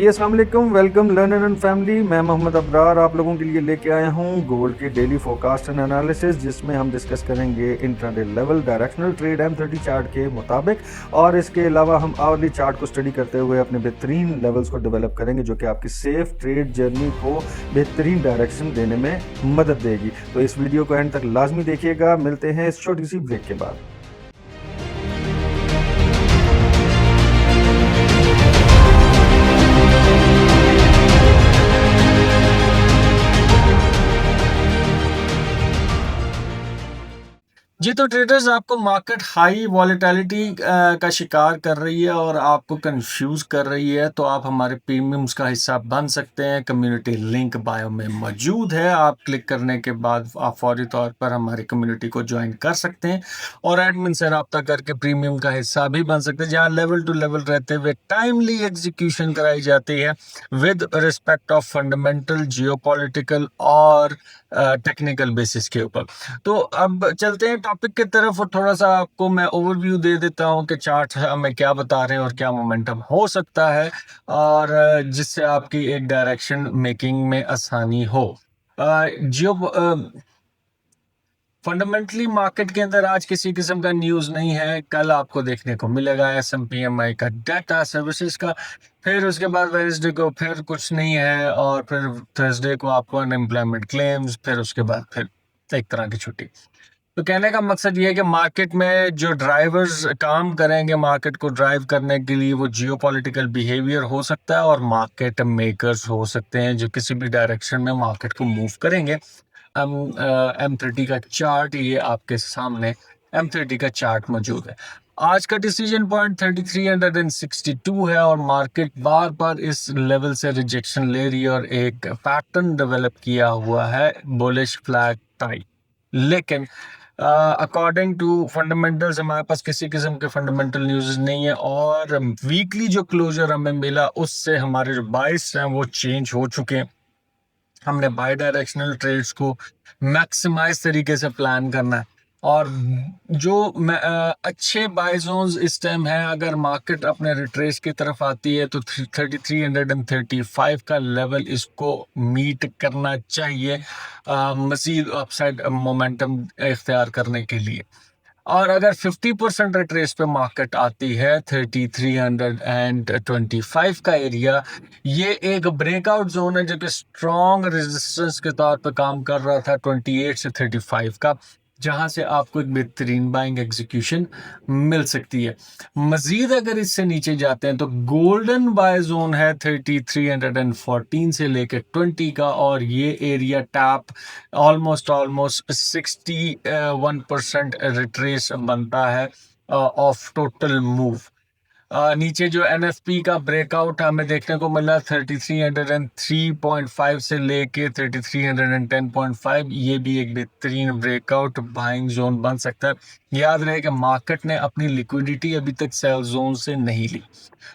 जी अस्सलाम वालेकुम, welcome learner and family. मैं मोहम्मद अबरार आप लोगों के लिए लेके आया हूँ गोल्ड की डेली फोरकास्ट एंड एनालिसिस, जिसमें हम डिस्कस करेंगे intraday level directional trade M30 chart के मुताबिक, और इसके अलावा हम आवरली चार्ट को स्टडी करते हुए अपने बेहतरीन लेवल्स को डेवलप करेंगे, जो कि आपकी सेफ ट्रेड जर्नी को बेहतरीन डायरेक्शन देने में मदद देगी। तो इस वीडियो को एंड तक लाजमी देखिएगा। मिलते हैं इस छोटी सी ब्रेक के बाद। जी, तो ट्रेडर्स आपको मार्केट हाई वॉलेटिलिटी का शिकार कर रही है और आपको कंफ्यूज कर रही है, तो आप हमारे प्रीमियम्स का हिस्सा बन सकते हैं। कम्युनिटी लिंक बायो में मौजूद है। आप क्लिक करने के बाद आप फौरी तौर पर हमारी कम्युनिटी को ज्वाइन कर सकते हैं और एडमिन से रब्ता करके प्रीमियम का हिस्सा भी बन सकते हैं, जहाँ लेवल टू लेवल रहते हुए टाइमली एग्जीक्यूशन कराई जाती है with respect of fundamental, geopolitical और टेक्निकल बेसिस के ऊपर। तो अब चलते हैं टॉपिक की तरफ और थोड़ा सा आपको मैं ओवरव्यू दे देता हूं कि चार्ट हमें क्या बता रहे हैं और क्या मोमेंटम हो सकता है, और जिससे आपकी एक डायरेक्शन मेकिंग में आसानी हो। जियो फंडामेंटली मार्केट के अंदर आज किसी किस्म का न्यूज़ नहीं है। कल आपको देखने को मिलेगा S&P का डाटा सर्विसेज का, फिर उसके बाद वेडनेसडे को फिर कुछ नहीं है, और फिर थर्सडे को आपको अनएम्प्लॉयमेंट क्लेम्स, फिर उसके बाद फिर एक तरह की छुट्टी। तो कहने का मकसद ये है कि मार्केट में जो ड्राइवर्स काम करेंगे मार्केट को ड्राइव करने के लिए, वो जियोपॉलिटिकल बिहेवियर हो सकता है और मार्केट मेकर्स हो सकते हैं, जो किसी भी डायरेक्शन में मार्केट को मूव करेंगे। M30 का चार्ट ये आपके सामने M30 का चार्ट मौजूद है। आज का डिसीजन पॉइंट 3362 है और मार्केट बार बार इस लेवल से रिजेक्शन ले रही है और एक पैटर्न डेवलप किया हुआ है बुलिश फ्लैग टाइप। लेकिन अकॉर्डिंग टू फंडामेंटल्स हमारे पास किसी किस्म के फंडामेंटल न्यूज़ नहीं है, और वीकली जो क्लोजर हमें मिला उससे हमारे जो बाइस हैं वो चेंज हो चुके हैं। हमने बाई डायरेक्शनल ट्रेड्स को मैक्सिमाइज तरीके से प्लान करना है, और जो अच्छे बाय जोन्स इस टाइम है, अगर मार्केट अपने रिट्रेस की तरफ आती है तो 3335 का लेवल इसको मीट करना चाहिए मजीद अपसाइड मोमेंटम इख्तियार करने के लिए। और अगर 50% रिट्रेस पे मार्केट आती है 3325 का एरिया, ये एक ब्रेकआउट जोन है जो कि स्ट्रॉन्ग रेजिस्टेंस के तौर पे काम कर रहा था 28 से 35 का, जहां से आपको एक बेहतरीन बाइंग एग्जीक्यूशन मिल सकती है। मजीद अगर इससे नीचे जाते हैं तो गोल्डन बाय जोन है 3314 से लेकर 20 का, और ये एरिया टैप ऑलमोस्ट 61% रिट्रेस बनता है ऑफ टोटल मूव। नीचे जो NFP का ब्रेकआउट हमें देखने को मिला 3303.5 से लेके 3310.5, ये भी एक बेहतरीन ब्रेकआउट बाइंग जोन बन सकता है। याद रहे कि मार्केट ने अपनी लिक्विडिटी अभी तक सेल जोन से नहीं ली।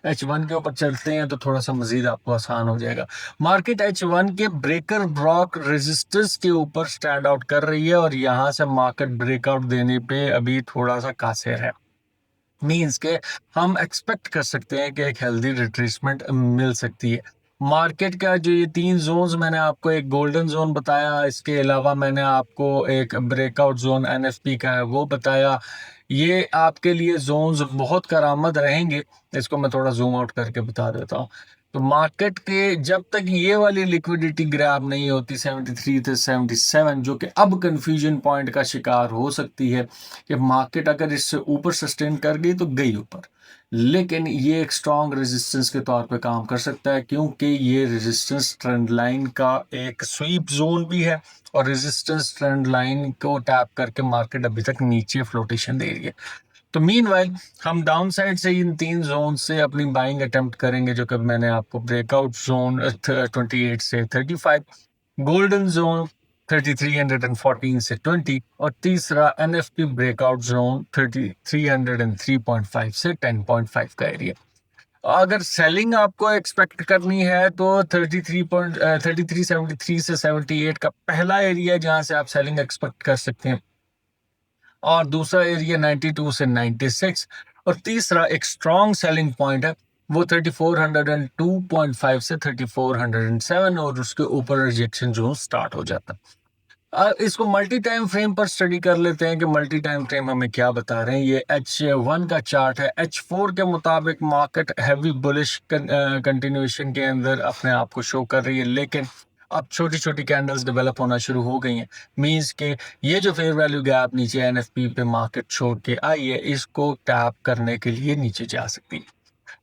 H1 के ऊपर चलते हैं तो थोड़ा सा मजीद आपको आसान हो जाएगा। मार्केट H1 के ब्रेकर ब्लॉक रेजिस्टेंस के ऊपर स्टैंड आउट कर रही है, और यहाँ से मार्केट ब्रेकआउट देने पे अभी थोड़ा सा कासिर है। मीन्स के हम एक्सपेक्ट कर सकते हैं कि एक हेल्दी रिट्रेसमेंट मिल सकती है। मार्केट का जो ये 3 जोन्स मैंने आपको, एक गोल्डन जोन बताया, इसके अलावा मैंने आपको एक ब्रेकआउट जोन NFP का है वो बताया। ये आपके लिए जोन्स बहुत करामद रहेंगे। इसको मैं थोड़ा जूम आउट करके बता देता हूँ। तो मार्केट के जब तक ये वाली लिक्विडिटी ग्रैब नहीं होती 73 से 77, जो कि अब कंफ्यूजन पॉइंट का शिकार हो सकती है कि मार्केट अगर इससे ऊपर सस्टेन कर गई तो गई ऊपर, लेकिन ये एक स्ट्रॉन्ग रेजिस्टेंस के तौर पे काम कर सकता है, क्योंकि ये रेजिस्टेंस ट्रेंड लाइन का एक स्वीप जोन भी है, और रेजिस्टेंस ट्रेंड लाइन को टैप करके मार्केट अभी तक नीचे फ्लोटेशन दे रही है। तो मीनवाइल हम डाउन साइड से इन 3 जोन से अपनी बाइंग अटेम्प्ट करेंगे, जो कि मैंने आपको ब्रेकआउट जोन 28 से 35, गोल्डन जोन 3314 से 20, और तीसरा NFP ब्रेकआउट जोन 3303.5 से 10.5 का एरिया। अगर सेलिंग आपको एक्सपेक्ट करनी है तो 3373 से 78 का पहला एरिया जहां से आप सेलिंग एक्सपेक्ट कर सकते हैं, और दूसरा एरिया 92 से 96, और तीसरा एक स्ट्रॉन्ग सेलिंग पॉइंट है वो 3402.5 से 3407 और उसके ऊपर रिजेक्शन जोन स्टार्ट हो जाता है। इसको मल्टी टाइम फ्रेम पर स्टडी कर लेते हैं कि मल्टी टाइम फ्रेम हमें क्या बता रहे हैं। ये H1 का चार्ट है। H4 के मुताबिक मार्केट हैवी बुलिश कंटिन्यूएशन के अंदर अपने आप को शो कर रही है, लेकिन अब छोटी छोटी कैंडल्स डेवलप होना शुरू हो गई हैं। मींस के ये जो फेयर वैल्यू गैप नीचे NFP पे मार्केट छोड़ के आई है, इसको टैप करने के लिए नीचे जा सकती है।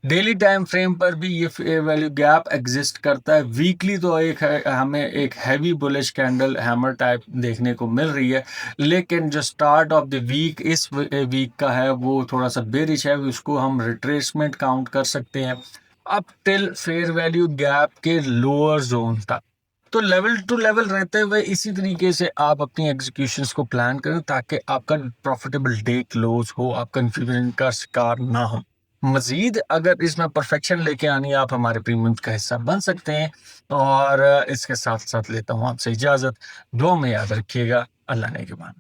डेली टाइम फ्रेम पर भी ये फेयर वैल्यू गैप एग्जिस्ट करता है। वीकली तो हमें एक heavy bullish candle hammer type देखने को मिल रही है, लेकिन जो स्टार्ट ऑफ द वीक इस वीक का है वो थोड़ा सा बेरिश है, उसको हम रिट्रेसमेंट काउंट कर सकते हैं up till fair value gap के लोअर जोन तक। तो लेवल टू लेवल रहते हुए इसी तरीके से आप अपनी एग्जीक्यूशंस को प्लान करें ताकि आपका प्रॉफिटेबल डे क्लोज हो, आप कंफ्यूजन का शिकार ना हो। मजीद अगर इसमें परफेक्शन लेके आनी है, आप हमारे प्रीमियम का हिस्सा बन सकते हैं। और इसके साथ साथ लेता हूँ आपसे इजाज़त। दुआ में याद रखिएगा। अल्लाह ने के बाद।